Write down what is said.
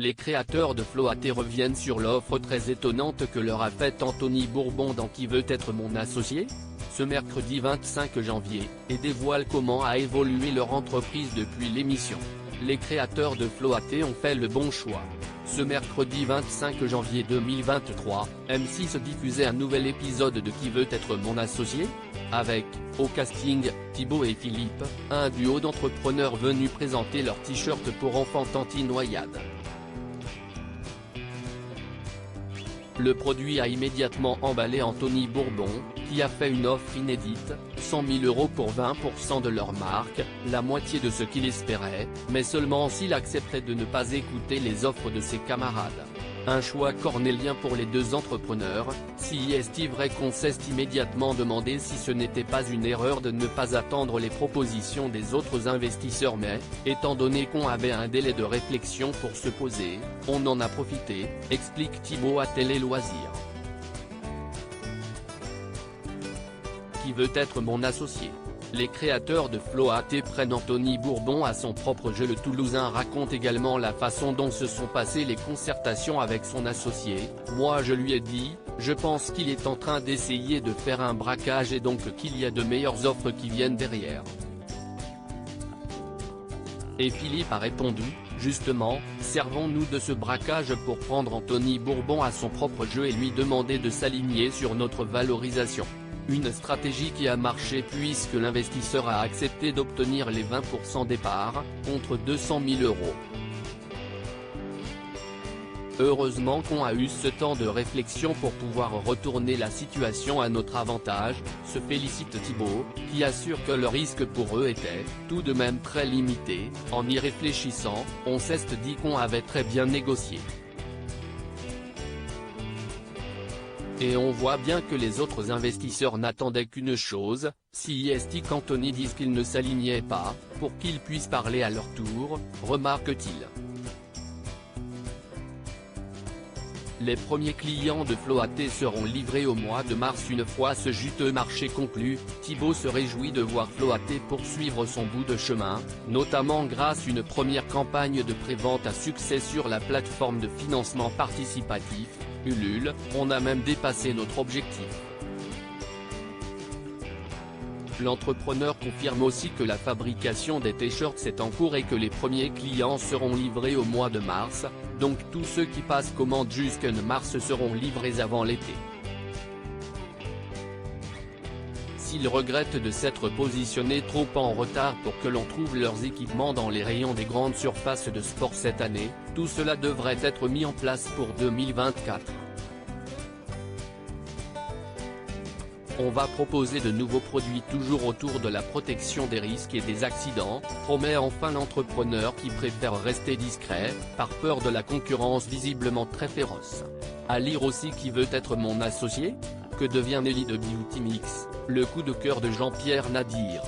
Les créateurs de Floaté reviennent sur l'offre très étonnante que leur a faite Anthony Bourbon dans Qui veut être mon associé ? Ce mercredi 25 janvier, et dévoilent comment a évolué leur entreprise depuis l'émission. Les créateurs de Floaté ont fait le bon choix. Ce mercredi 25 janvier 2023, M6 diffusait un nouvel épisode de Qui veut être mon associé ? Avec, au casting, Thibaut et Philippe, un duo d'entrepreneurs venus présenter leur t-shirt pour enfants anti-noyade. Le produit a immédiatement emballé Anthony Bourbon, qui a fait une offre inédite, 100 000 € pour 20% de leur marque, la moitié de ce qu'il espérait, mais seulement s'il acceptait de ne pas écouter les offres de ses camarades. Un choix cornélien pour les deux entrepreneurs, si est vrai qu'on s'est immédiatement demandé si ce n'était pas une erreur de ne pas attendre les propositions des autres investisseurs, mais, étant donné qu'on avait un délai de réflexion pour se poser, on en a profité, explique Thibaut à Télé Loisirs. Qui veut être mon associé ? Les créateurs de Floaté prennent Anthony Bourbon à son propre jeu. Le Toulousain raconte également la façon dont se sont passées les concertations avec son associé. Moi je lui ai dit, je pense qu'il est en train d'essayer de faire un braquage et donc qu'il y a de meilleures offres qui viennent derrière. Et Philippe a répondu, justement, servons-nous de ce braquage pour prendre Anthony Bourbon à son propre jeu et lui demander de s'aligner sur notre valorisation. Une stratégie qui a marché puisque l'investisseur a accepté d'obtenir les 20% des parts, contre 200 000 €. Heureusement qu'on a eu ce temps de réflexion pour pouvoir retourner la situation à notre avantage, se félicite Thibaut, qui assure que le risque pour eux était, tout de même très limité. En y réfléchissant, on s'est dit qu'on avait très bien négocié. Et on voit bien que les autres investisseurs n'attendaient qu'une chose, si qu'Anthony dise qu'ils ne s'alignaient pas, pour qu'ils puissent parler à leur tour, remarque-t-il. Les premiers clients de Floaté seront livrés au mois de mars une fois ce juteux marché conclu. Thibaut se réjouit de voir Floaté poursuivre son bout de chemin, notamment grâce à une première campagne de prévente à succès sur la plateforme de financement participatif, Ulule. On a même dépassé notre objectif. L'entrepreneur confirme aussi que la fabrication des t-shirts est en cours et que les premiers clients seront livrés au mois de mars, donc tous ceux qui passent commande jusqu'en mars seront livrés avant l'été. S'ils regrettent de s'être positionnés trop en retard pour que l'on trouve leurs équipements dans les rayons des grandes surfaces de sport cette année, tout cela devrait être mis en place pour 2024. On va proposer de nouveaux produits toujours autour de la protection des risques et des accidents, promet enfin l'entrepreneur qui préfère rester discret, par peur de la concurrence visiblement très féroce. À lire aussi Qui veut être mon associé ? Que devient Nelly de Beauty Mix ? Le coup de cœur de Jean-Pierre Nadir.